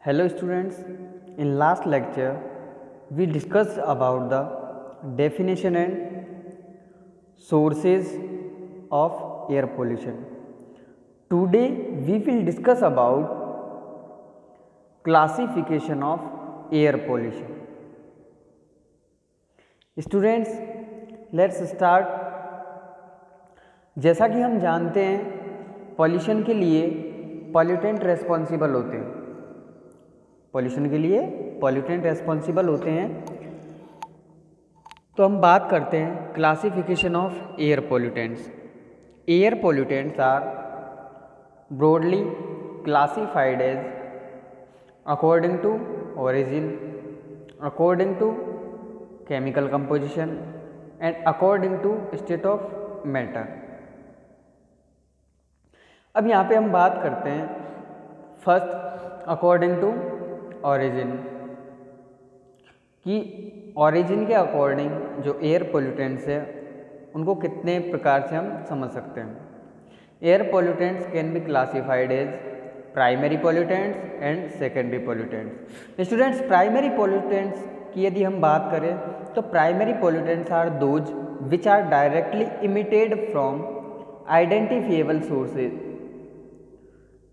Hello students, in last lecture we discussed about the definition and sources of air pollution. Today we will discuss about classification of air pollution. Students, let's start. जैसा कि हम जानते हैं pollution के लिए pollutant responsible होते हैं। Pollution के लिए पॉल्यूटेंट रेस्पॉन्सिबल होते हैं। तो हम बात करते हैं classification of air pollutants. Air pollutants are broadly classified as according to origin, according to chemical composition and according to state of matter. अब यहाँ पे हम बात करते हैं फर्स्ट अकॉर्डिंग टू ऑरिजिन कि ऑरिजिन के अकॉर्डिंग जो एयर पोल्यूटेंट्स है उनको कितने प्रकार से हम समझ सकते हैं। Air pollutants can be classified as primary pollutants and secondary pollutants. Students, primary pollutants की यदि हम बात करें तो primary pollutants are those which are directly emitted from identifiable sources.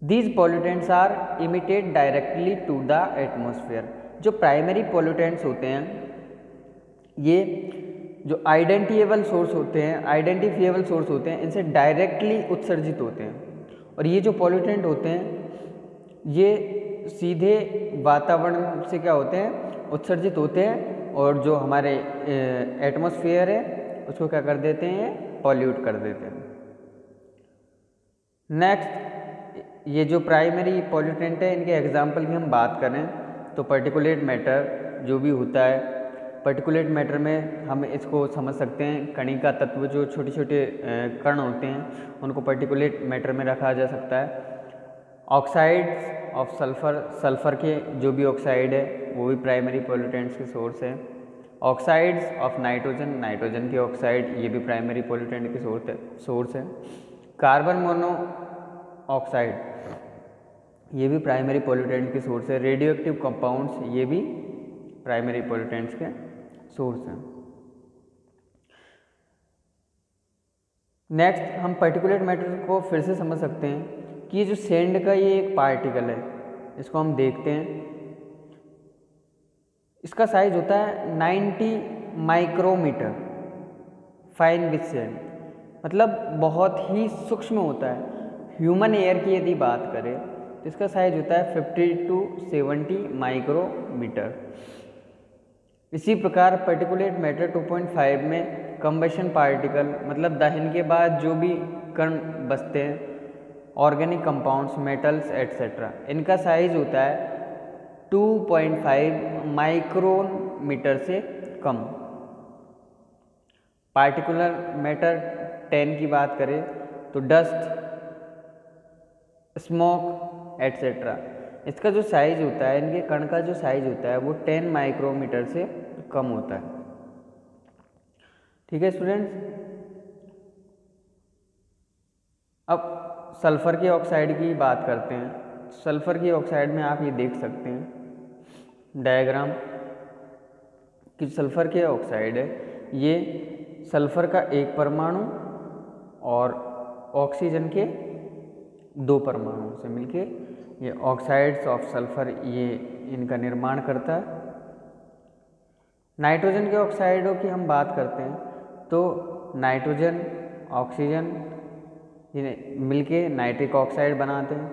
These pollutants are emitted directly to the atmosphere. जो primary pollutants होते हैं ये जो आइडेंटिफिएबल सोर्स होते हैं इनसे डायरेक्टली उत्सर्जित होते हैं। और ये जो पोल्यूटेंट होते हैं ये सीधे वातावरण से क्या होते हैं, उत्सर्जित होते हैं और जो हमारे एटमॉस्फेयर है उसको क्या कर देते हैं, पॉल्यूट कर देते हैं। नेक्स्ट, ये जो प्राइमरी पॉल्यूटेंट है इनके एग्जाम्पल की हम बात करें तो पर्टिकुलेट मैटर जो भी होता है, पर्टिकुलेट मैटर में हम इसको समझ सकते हैं कणिका तत्व, जो छोटे छोटे कण होते हैं उनको पर्टिकुलेट मैटर में रखा जा सकता है। ऑक्साइड्स ऑफ सल्फर, सल्फर के जो भी ऑक्साइड है वो भी प्राइमरी पॉल्यूटेंट्स के सोर्स है। ऑक्साइड्स ऑफ नाइट्रोजन, नाइट्रोजन के ऑक्साइड ये भी प्राइमरी पॉल्यूटेंट के सोर्स है। कार्बन मोनो ऑक्साइड ये भी प्राइमरी पॉल्यूटेंट की सोर्स है। रेडियो एक्टिव कंपाउंड्स ये भी प्राइमरी पॉल्यूटेंट्स के सोर्स हैं। नेक्स्ट, हम पर्टिकुलेट मैटर को फिर से समझ सकते हैं कि ये जो सैंड का ये एक पार्टिकल है, इसको हम देखते हैं, इसका साइज होता है 90 माइक्रोमीटर फाइन विथ सैंड, मतलब बहुत ही सूक्ष्म होता है। ह्यूमन एयर की यदि बात करें तो इसका साइज होता है 50 to 70 माइक्रोमीटर। इसी प्रकार पर्टिकुलेट मैटर 2.5 में कंबशन पार्टिकल, मतलब दहन के बाद जो भी कण बचते हैं, ऑर्गेनिक कंपाउंड्स, मेटल्स एट्सेट्रा, इनका साइज होता है 2.5 माइक्रोमीटर से कम। पार्टिकुलर मैटर 10 की बात करें तो डस्ट, स्मोक एट्सेट्रा, इसका जो साइज होता है, इनके कण का जो साइज होता है वो 10 माइक्रोमीटर से कम होता है। ठीक है स्टूडेंट्स। अब सल्फर के ऑक्साइड की बात करते हैं। सल्फर की ऑक्साइड में आप ये देख सकते हैं डायग्राम कि सल्फर के ऑक्साइड है ये सल्फर का एक परमाणु और ऑक्सीजन के 2 परमाणु से मिलके ये ऑक्साइड्स ऑफ सल्फर ये इनका निर्माण करता है। नाइट्रोजन के ऑक्साइडों की हम बात करते हैं तो नाइट्रोजन, ऑक्सीजन ये मिलके नाइट्रिक ऑक्साइड बनाते हैं।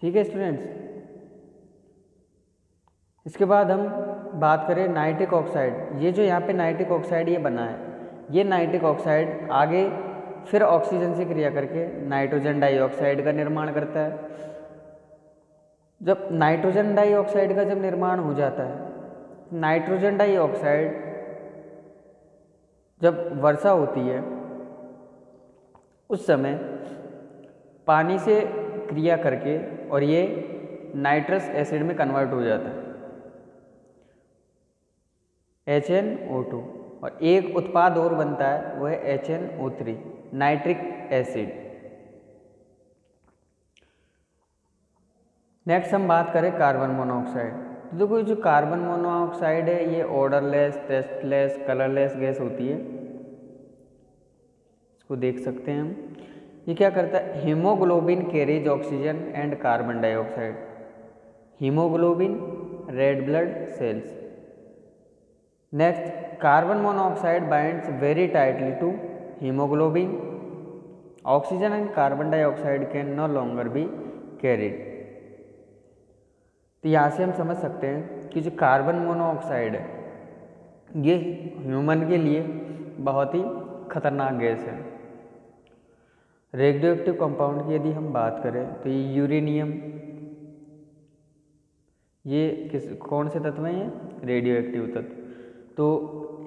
ठीक है स्टूडेंट्स। इसके बाद हम बात करें नाइट्रिक ऑक्साइड। ये जो यहाँ पे नाइट्रिक ऑक्साइड ये बना है, ये नाइट्रिक ऑक्साइड आगे फिर ऑक्सीजन से क्रिया करके नाइट्रोजन डाइऑक्साइड का निर्माण करता है। जब नाइट्रोजन डाइऑक्साइड का जब निर्माण हो जाता है, नाइट्रोजन डाइऑक्साइड जब वर्षा होती है उस समय पानी से क्रिया करके और ये नाइट्रस एसिड में कन्वर्ट हो जाता है, HNO2, और एक उत्पाद और बनता है वो है HNO3। Nitric acid. नेक्स्ट हम बात करें कार्बन मोनोऑक्साइड। तो देखो ये जो कार्बन मोनोऑक्साइड है ये ऑर्डरलेस, टेस्टलेस, कलरलेस गैस होती है। इसको देख सकते हैं हम। ये क्या करता है, haemoglobin carries oxygen and carbon dioxide. Haemoglobin, red blood cells. Next, carbon monoxide binds very tightly to haemoglobin, oxygen and carbon dioxide can no longer be carried. तो यहाँ से हम समझ सकते हैं कि जो कार्बन मोनोऑक्साइड है ये ह्यूमन के लिए बहुत ही खतरनाक गैस है। रेडियो एक्टिव कंपाउंड की यदि हम बात करें तो ये यूरेनियम, ये कौन से तत्व हैं, ये रेडियो एक्टिव तत्व। तो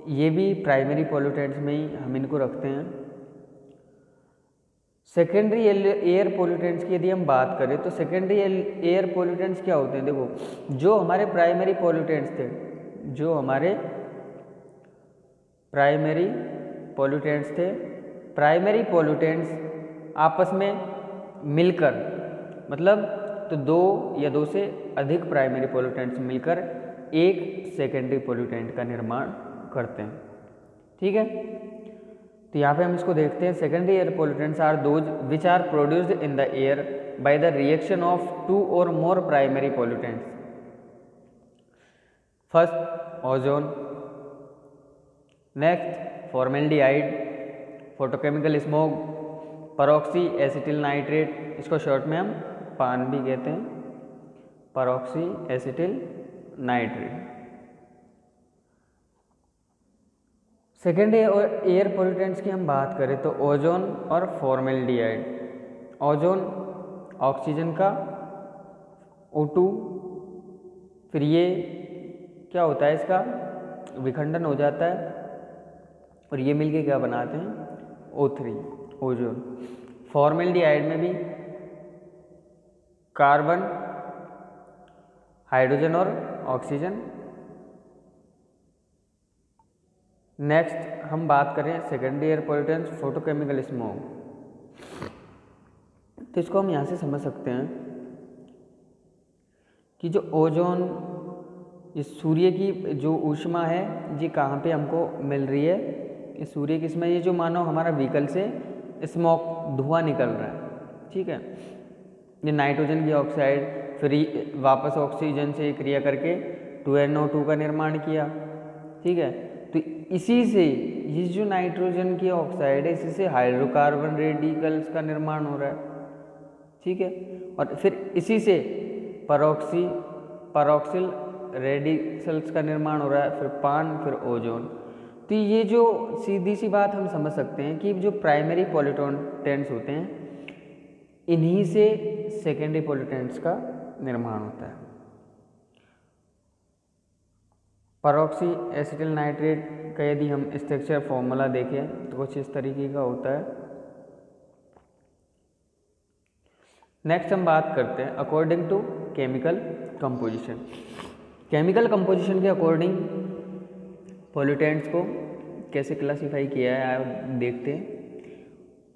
ये भी प्राइमरी पोल्यूटेंट्स में ही हम इनको रखते हैं। सेकेंडरी एयर पोल्यूटेंट्स की यदि हम बात करें तो सेकेंडरी एयर पोल्यूटेंट्स क्या होते हैं, देखो जो हमारे प्राइमरी पोल्यूटेंट्स थे, जो हमारे प्राइमरी पोल्यूटेंट्स थे, प्राइमरी पोल्यूटेंट्स आपस में मिलकर, मतलब तो दो या दो से अधिक प्राइमरी पोल्यूटेंट्स मिलकर एक सेकेंडरी पोल्यूटेंट का निर्माण करते हैं। ठीक है, तो यहाँ पे हम इसको देखते हैं। Secondary air pollutants are those which are produced in the air by the reaction of two or more primary pollutants. First ozone, next formaldehyde, photochemical smog, peroxy acetyl nitrate, इसको शॉर्ट में हम पान भी कहते हैं, peroxy acetyl nitrate. Secondary air pollutants की हम बात करें तो ओजोन और फॉर्मेल्डिहाइड। ओजोन ऑक्सीजन का O2, फिर ये क्या होता है, इसका विखंडन हो जाता है और ये मिलके क्या बनाते हैं, O3, ओजोन। फॉर्मेल्डिहाइड में भी कार्बन, हाइड्रोजन और ऑक्सीजन। नेक्स्ट हम बात करें secondary air pollutants, photochemical smoke. तो इसको हम यहाँ से समझ सकते हैं कि जो ओजोन, इस सूर्य की जो ऊष्मा है ये कहाँ पे हमको मिल रही है, इस सूर्य की, इसमें ये जो मानो हमारा व्हीकल से स्मोक, धुआं निकल रहा है। ठीक है, ये नाइट्रोजन की ऑक्साइड फिर वापस ऑक्सीजन से क्रिया करके 2NO2 का निर्माण किया। ठीक है, तो इसी से ये जो नाइट्रोजन की ऑक्साइड है इसी से हाइड्रोकार्बन रेडिकल्स का निर्माण हो रहा है। ठीक है, और फिर इसी से परऑक्सिल रेडिकल्स का निर्माण हो रहा है, फिर पान, फिर ओजोन। तो ये जो सीधी सी बात हम समझ सकते हैं कि जो प्राइमरी पोल्यूटेंट्स होते हैं इन्हीं से सेकेंडरी पोल्यूटेंट्स का निर्माण होता है। परऑक्सी एसिटिल नाइट्रेट का यदि हम स्ट्रक्चर फॉर्मूला देखें तो कुछ इस तरीके का होता है। नेक्स्ट हम बात करते हैं according to chemical composition. Chemical composition के अकॉर्डिंग पोल्यूटेंट्स को कैसे क्लासीफाई किया है आप देखते हैं।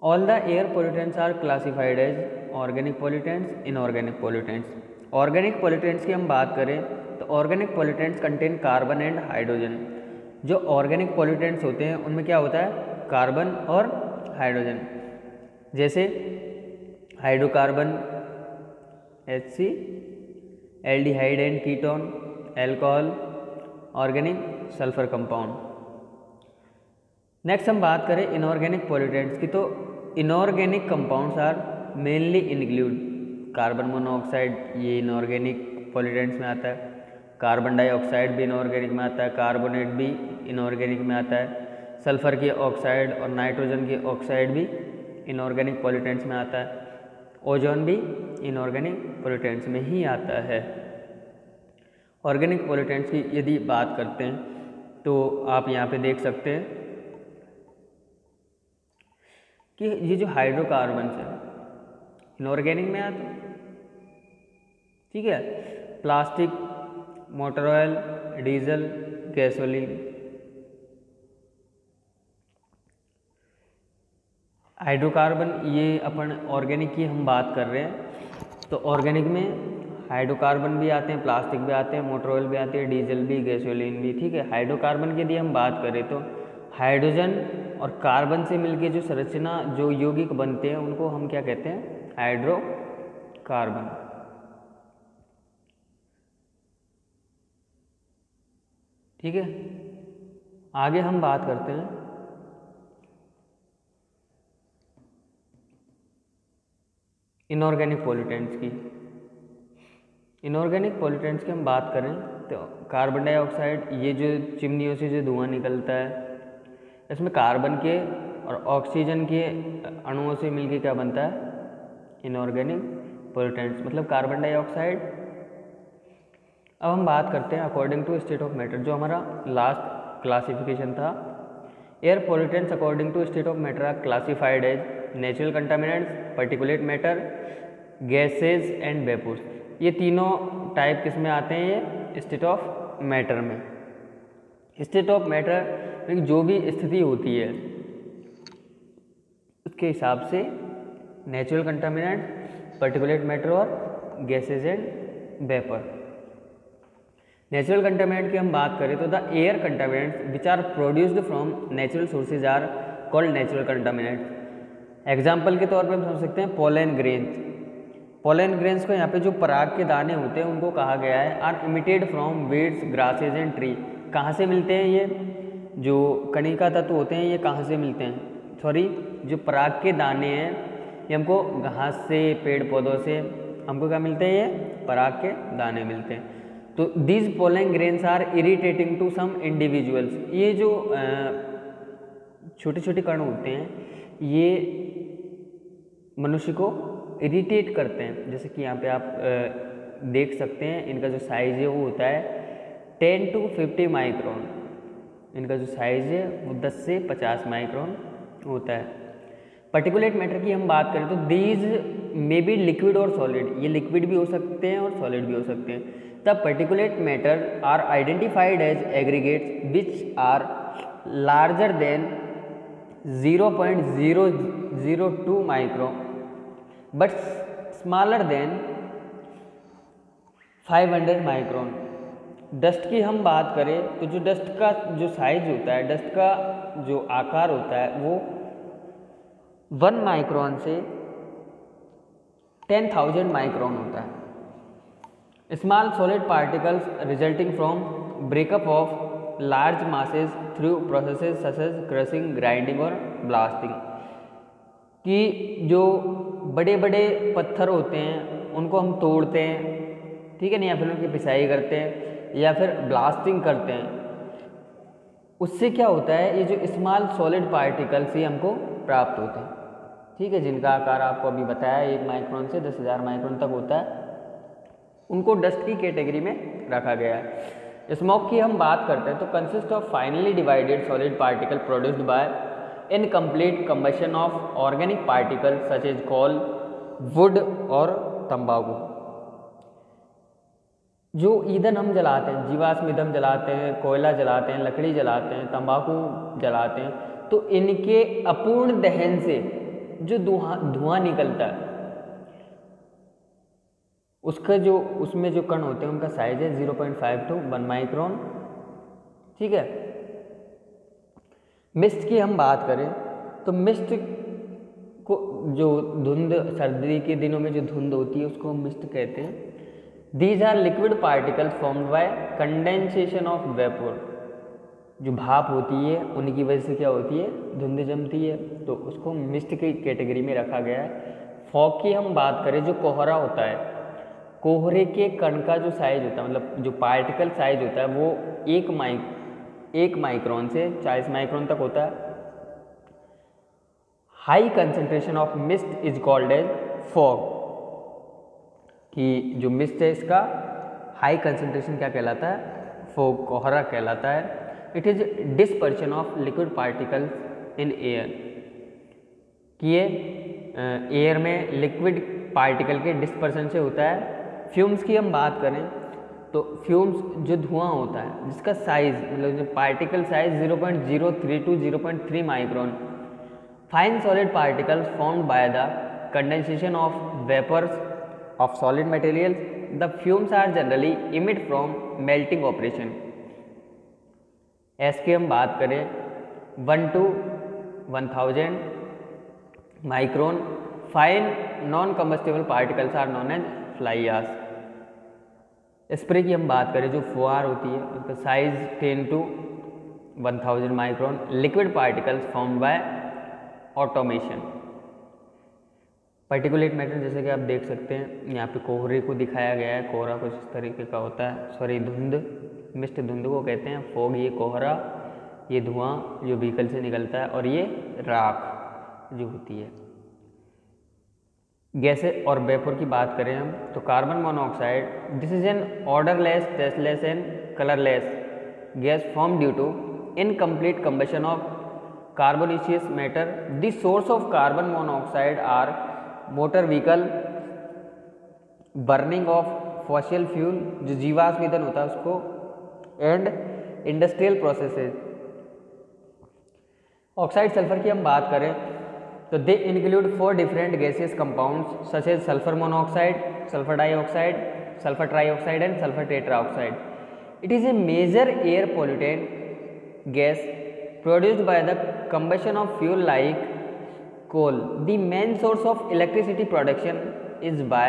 All the air pollutants are classified as organic pollutants, inorganic pollutants. Organic pollutants की हम बात करें तो organic pollutants contain carbon and hydrogen. जो ऑर्गेनिक पोल्यूटेंट्स होते हैं उनमें क्या होता है, कार्बन और हाइड्रोजन। जैसे hydrocarbon HC, aldehyde and ketone, alcohol, organic sulphur compound. Next हम बात करें इनऑर्गेनिक पोल्यूटेंट्स की, तो inorganic compounds are mainly include carbon monoxide, ये इनऑर्गेनिक पोल्यूटेंट्स में आता है। कार्बन डाइऑक्साइड भी इनऑर्गेनिक में आता है, कार्बोनेट भी इनऑर्गेनिक में आता है, सल्फर की ऑक्साइड और नाइट्रोजन की ऑक्साइड भी इनऑर्गेनिक पोल्यूटेंट्स में आता है। ओजोन भी इनऑर्गेनिक पोल्यूटेंट्स में ही आता है। ऑर्गेनिक पोल्यूटेंट्स की यदि बात करते हैं तो आप यहाँ पे देख सकते हैं कि ये जो हाइड्रोकार्बन है इनऑर्गेनिक में आते हैं। ठीक है, plastic, motor oil, diesel, gasoline. Hydrocarbon, ये अपन ऑर्गेनिक की हम बात कर रहे हैं, तो ऑर्गेनिक में हाइड्रोकार्बन भी आते हैं, प्लास्टिक भी आते हैं, मोटर ऑयल भी आती है, डीजल भी, गैसोलीन भी, ठीक है। हाइड्रोकार्बन की यदि हम बात करें तो हाइड्रोजन और कार्बन से मिलके जो संरचना, जो यौगिक बनते हैं, उनको हम क्या कहते हैं? हाइड्रोकार्बन। ठीक है, आगे हम बात करते हैं इनऑर्गेनिक पॉल्यूटेंट्स की। इनऑर्गेनिक पॉल्यूटेंट्स की हम बात करें तो कार्बन डाइऑक्साइड, ये जो चिमनियों से जो धुआं निकलता है, इसमें कार्बन के और ऑक्सीजन के अणुओं से मिलके क्या बनता है? इनऑर्गेनिक पॉल्यूटेंट्स, मतलब कार्बन डाइऑक्साइड। अब हम बात करते हैं according to state of matter, जो हमारा लास्ट क्लासिफिकेशन था। Air pollutants according to state of matter are classified as natural contaminants, particulate matter, gases and vapours. ये तीनों टाइप किस में आते हैं? ये स्टेट ऑफ मैटर में। स्टेट ऑफ मैटर जो भी स्थिति होती है उसके हिसाब से नेचुरल कंटामिनेंट, पार्टिकुलेट मैटर और gases and vapour. Natural contaminant की हम बात करें तो the air contaminants which are produced from natural sources are called natural contaminants. Example के तौर पे हम समझ सकते हैं पोलन ग्रेन्स। पोलन ग्रेन्स को यहाँ पे जो पराग के दाने होते हैं उनको कहा गया है are emitted from weeds, grasses and tree. कहाँ से मिलते हैं ये जो कणिका तत्व होते हैं? ये कहाँ से मिलते हैं? सॉरी, जो पराग के दाने हैं ये हमको घास से, पेड़ पौधों से हमको क्या मिलते हैं? ये पराग के दाने मिलते हैं। तो these pollen grains are irritating to some individuals. ये जो छोटे छोटे कण होते हैं ये मनुष्य को इरिटेट करते हैं। जैसे कि यहाँ पे आप देख सकते हैं, इनका जो साइज है वो होता है 10 to 50 माइक्रोन। इनका जो साइज है वो 10 से 50 माइक्रोन होता है। पार्टिकुलेट मैटर की हम बात करें तो दीज मे बी लिक्विड और सॉलिड। ये लिक्विड भी हो सकते हैं और सॉलिड भी हो सकते हैं। The particulate matter are identified as aggregates which are larger than 0.002 micron but smaller than 500 micron. Dust की हम बात करें तो जो डस्ट का जो साइज होता है, डस्ट का जो आकार होता है वो 1 माइक्रोन से 10,000 माइक्रोन होता है। Small solid particles resulting from breakup of large masses through processes such as crushing, grinding और ब्लास्टिंग। कि जो बड़े बड़े पत्थर होते हैं उनको हम तोड़ते हैं, ठीक है ना, या फिर उनकी पिसाई करते हैं या फिर ब्लास्टिंग करते हैं। उससे क्या होता है? ये जो स्मॉल सॉलिड पार्टिकल्स ही हमको प्राप्त होते हैं, ठीक है, जिनका आकार आपको अभी बताया 1 माइक्रोन से 10,000 माइक्रोन तक होता है। उनको डस्ट की कैटेगरी में रखा गया है। स्मोक की हम बात करते हैं तो consist of finely divided solid particle produced by incomplete combustion of organic particle such as coal, wood और तंबाकू। जो ईंधन हम जलाते हैं, जीवाश्म ईंधन जलाते हैं, कोयला जलाते हैं, लकड़ी जलाते हैं, तंबाकू जलाते हैं, तो इनके अपूर्ण दहन से जो धुआं निकलता है उसका जो उसमें जो कण होते हैं उनका साइज है 0.5 to 1 माइक्रोन, ठीक है। मिस्ट की हम बात करें तो मिस्ट को जो धुंध, सर्दी के दिनों में जो धुंध होती है उसको हम मिस्ट कहते हैं। These are liquid particles formed by condensation of vapour. जो भाप होती है उनकी वजह से क्या होती है? धुंध जमती है, तो उसको मिस्ट की कैटेगरी में रखा गया है। फॉग की हम बात करें, जो कोहरा होता है, कोहरे के कण का जो साइज होता है, मतलब जो पार्टिकल साइज होता है वो 1 माइक्रोन से 40 माइक्रोन तक होता है। High concentration of mist is called as fog. कि जो मिस्ट है इसका हाई कंसंट्रेशन क्या कहलाता है? फॉग, कोहरा कहलाता है। It is dispersion of liquid particles in air. कि ये एयर में लिक्विड पार्टिकल के डिस्पर्शन से होता है। फ्यूम्स की हम बात करें तो फ्यूम्स जो धुआं होता है जिसका साइज, मतलब जो particle size 0.03 to 0.3 micron, Fine solid particles formed by the condensation of vapors of solid materials. The fumes are generally emit from melting operation. S की हम बात करें 1 to 1000 micron. Fine non combustible particles are known as fly ash. Spray की हम बात करें जो फुहार होती है उसका size 10 to 1000 micron. Liquid particles formed by automation. Particulate matter जैसे कि आप देख सकते हैं यहाँ पे कोहरे को दिखाया गया है. कोहरा कुछ इस तरीके का होता है, सॉरी धुंध, मिस्ट धुंध को कहते हैं. फॉग ये कोहरा, ये धुआं जो व्हीकल से निकलता है, और ये राख जो होती है. गैसें और वेपर की बात करें हम तो carbon monoxide, this is an odourless, tasteless and colourless gas form due to incomplete combustion of carbonaceous matter. The source of carbon monoxide are motor vehicle, burning of fossil fuel जो जीवाश्म ईंधन होता है उसको, and industrial processes. Oxide sulphur की हम बात करें तो they include 4 different gaseous compounds such as sulphur monoxide, sulphur dioxide, sulphur trioxide and sulphur tetraoxide. It is A major air pollutant gas produced by the combustion of fuel like coal. The main source of electricity production is by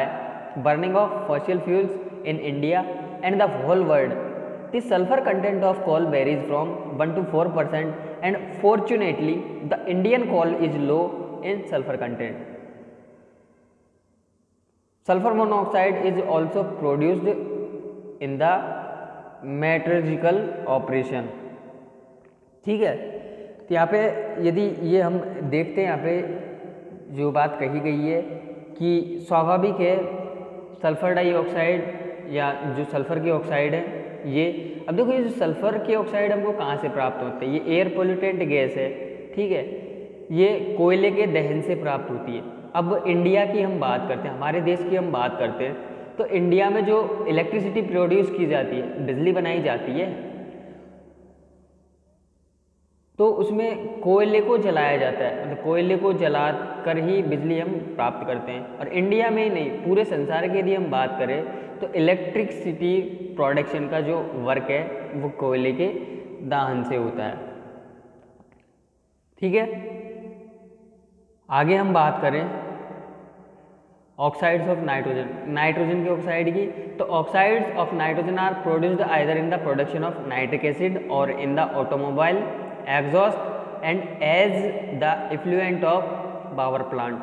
burning of fossil fuels in India and the whole world. The sulfur content of coal varies from 1 to 4%, and fortunately the Indian coal is low in sulfur content. Sulfur monoxide is also produced in the metallurgical operation. ठीक है, तो यहाँ पे यदि ये हम देखते हैं यहाँ पे जो बात कही गई है कि स्वाभाविक है सल्फर डाइऑक्साइड या जो सल्फर के ऑक्साइड है ये, अब देखो ये जो सल्फर के ऑक्साइड हमको कहाँ से प्राप्त होते हैं, ये एयर पोल्यूटेंट गैस है. ठीक है, ये कोयले के दहन से प्राप्त होती है. अब इंडिया की हम बात करते हैं, हमारे देश की हम बात करते हैं, तो इंडिया में जो इलेक्ट्रिसिटी प्रोड्यूस की जाती है, बिजली बनाई जाती है, तो उसमें कोयले को जलाया जाता है. मतलब कोयले को जला कर ही बिजली हम प्राप्त करते हैं. और इंडिया में ही नहीं, पूरे संसार की यदि हम बात करें तो इलेक्ट्रिसिटी प्रोडक्शन का जो वर्क है वो कोयले के दहन से होता है. ठीक है, आगे हम बात करें ऑक्साइड्स ऑफ नाइट्रोजन, नाइट्रोजन के ऑक्साइड की. तो oxides of nitrogen are produced either in the production of nitric acid or in the automobile exhaust and as the effluent of power plant.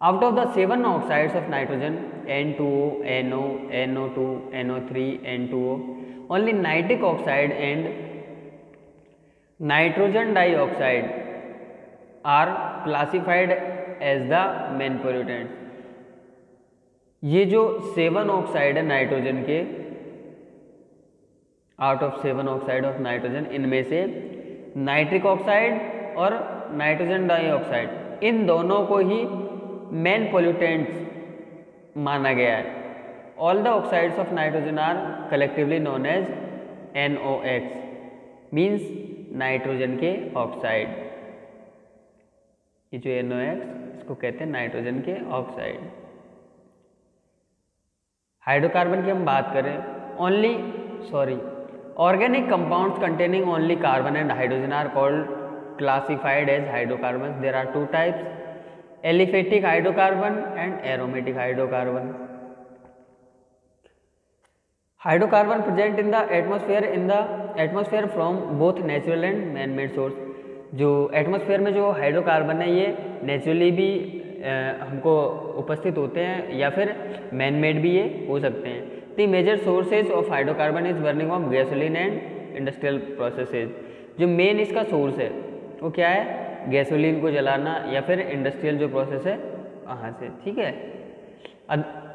Out of the 7 oxides of nitrogen N2O, NO, NO2, NO3, N2O, only nitric oxide and nitrogen dioxide are classified as the main pollutants. ये जो 7 oxide है nitrogen के, out of 7 oxide of nitrogen, इनमें से nitric oxide और nitrogen dioxide, इन दोनों को ही मेन पोल्यूटेंट्स माना गया है. All the oxides of nitrogen are collectively known as NOx, means nitrogen के ऑक्साइड. ये जो NOx इसको कहते हैं नाइट्रोजन के ऑक्साइड. हाइड्रोकार्बन की हम बात करें, organic compounds containing only carbon and hydrogen are called classified as hydrocarbons. There are 2 types, aliphatic hydrocarbon and aromatic hydrocarbon. Hydrocarbon present in the atmosphere from both natural and man-made source. जो atmosphere में जो hydrocarbon है ये naturally भी हमको उपस्थित होते हैं या फिर मैन मेड भी ये हो सकते हैं. The major sources of hydrocarbon is burning of gasoline and industrial processes. जो मेन इसका सोर्स है वो क्या है, गैसोलीन को जलाना या फिर इंडस्ट्रियल जो प्रोसेस है वहाँ से. ठीक है,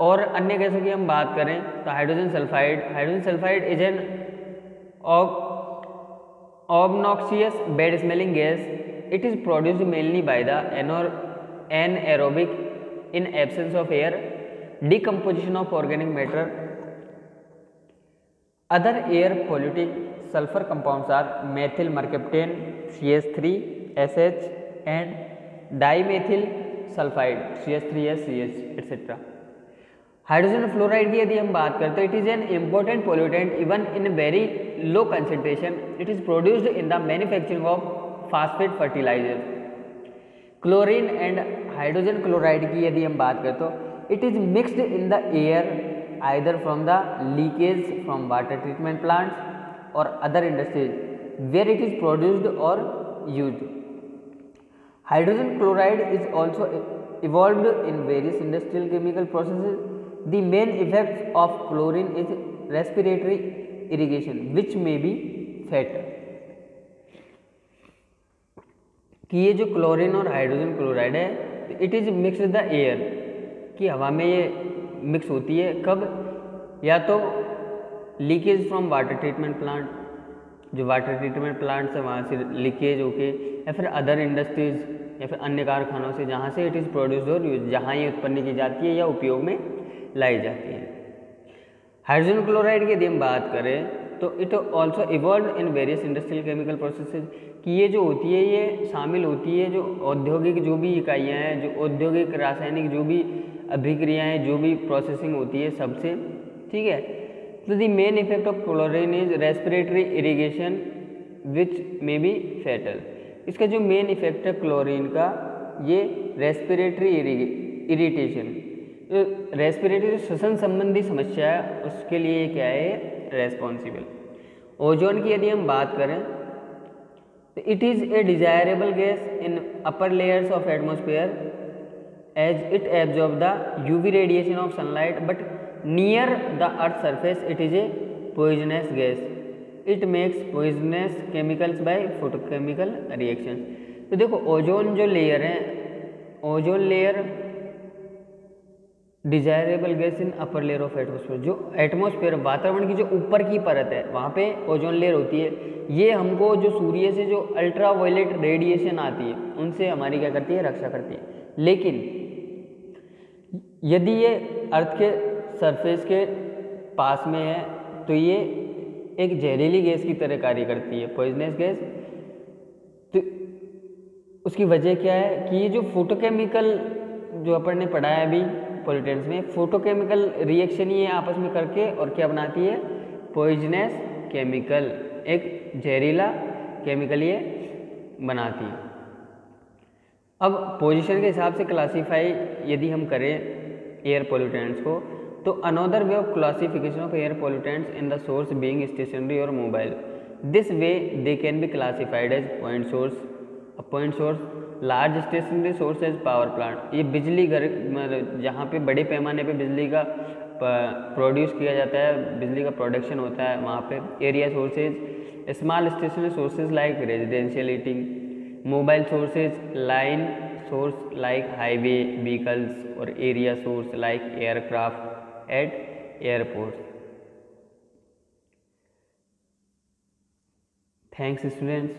और अन्य गैसों की हम बात करें तो hydrogen sulphide is an obnoxious bad smelling gas. It is produced mainly by the anaerobic in absence of air decomposition of organic matter. Other air polluting sulfur compounds are methyl mercaptan, CH3, SH and dimethyl sulfide CH3SCH etc. Hydrogen fluoride की यदि हम बात करते हैं, it is an important pollutant even in very low concentration. It is produced in the manufacturing of phosphate fertiliser. Chlorine and hydrogen chloride की यदि हम बात करें तो it is mixed in the air either from the leakage from water treatment plants or other industries where it is produced और used. Hydrogen chloride is also evolved in various industrial chemical processes. The main effects of chlorine is respiratory irrigation, which may be fatal. कि ये जो chlorine और hydrogen chloride है, it is mix the air, कि हवा में ये mix होती है. कब? या तो leakage from water treatment plant, जो वाटर ट्रीटमेंट प्लांट्स है वहाँ से लीकेज होके, या फिर अदर इंडस्ट्रीज या फिर अन्य कारखानों से जहाँ से इट इज़ प्रोड्यूस्ड और यूज, जहाँ ये उत्पन्न की जाती है या उपयोग में लाई जाती है. हाइड्रोजन क्लोराइड की यदि हम बात करें तो it also evolve in various industrial chemical processes, कि ये जो होती है ये शामिल होती है जो औद्योगिक जो भी इकाइयाँ हैं, जो औद्योगिक रासायनिक जो भी अभिक्रियाएँ जो भी प्रोसेसिंग होती है सबसे. ठीक है. तो the main effect of chlorine is respiratory irrigation which may be fatal. इसका जो मेन इफेक्ट है क्लोरीन का, ये रेस्पिरेटरी इरिटेशन, रेस्पिरेटरी श्वसन संबंधी समस्या है उसके लिए क्या है रेस्पॉन्सिबल. ओजोन की यदि हम बात करें तो it is a desirable gas in upper layers of atmosphere as it absorb the UV radiation of sunlight, but near the earth surface it is a poisonous gas. It makes poisonous chemicals by photochemical reaction. तो देखो ozone जो layer है, ozone layer desirable gas in upper layer of atmosphere, जो atmosphere वातावरण की जो ऊपर की परत है वहाँ पे ओजोन लेयर होती है. ये हमको जो सूर्य से जो अल्ट्रा वायलेट रेडिएशन आती है उनसे हमारी क्या करती है, रक्षा करती है. लेकिन यदि ये अर्थ के सरफेस के पास में है तो ये एक जहरीली गैस की तरह कार्य करती है, पॉइजनस गैस. तो उसकी वजह क्या है कि ये जो फोटोकेमिकल जो अपन ने पढ़ा है अभी पॉल्यूटेंट्स में, फोटोकेमिकल रिएक्शन ये आपस में करके और क्या बनाती है, पॉइजनस केमिकल, एक जहरीला केमिकल ये बनाती है. अब पोजीशन के हिसाब से क्लासीफाई यदि हम करें एयर पॉल्यूटेंट्स को, तो another way of classification of air pollutants in the source being stationary और mobile. This way they can be classified as point source. Point source, large stationary source as power plant, ये बिजली घर जहाँ पे बड़े पैमाने पे बिजली का प्रोड्यूस किया जाता है, बिजली का प्रोडक्शन होता है वहाँ पे. Area sources, small stationary sources like residential heating. Mobile sources, line source like highway vehicles और area source like aircraft at airport. Thanks students.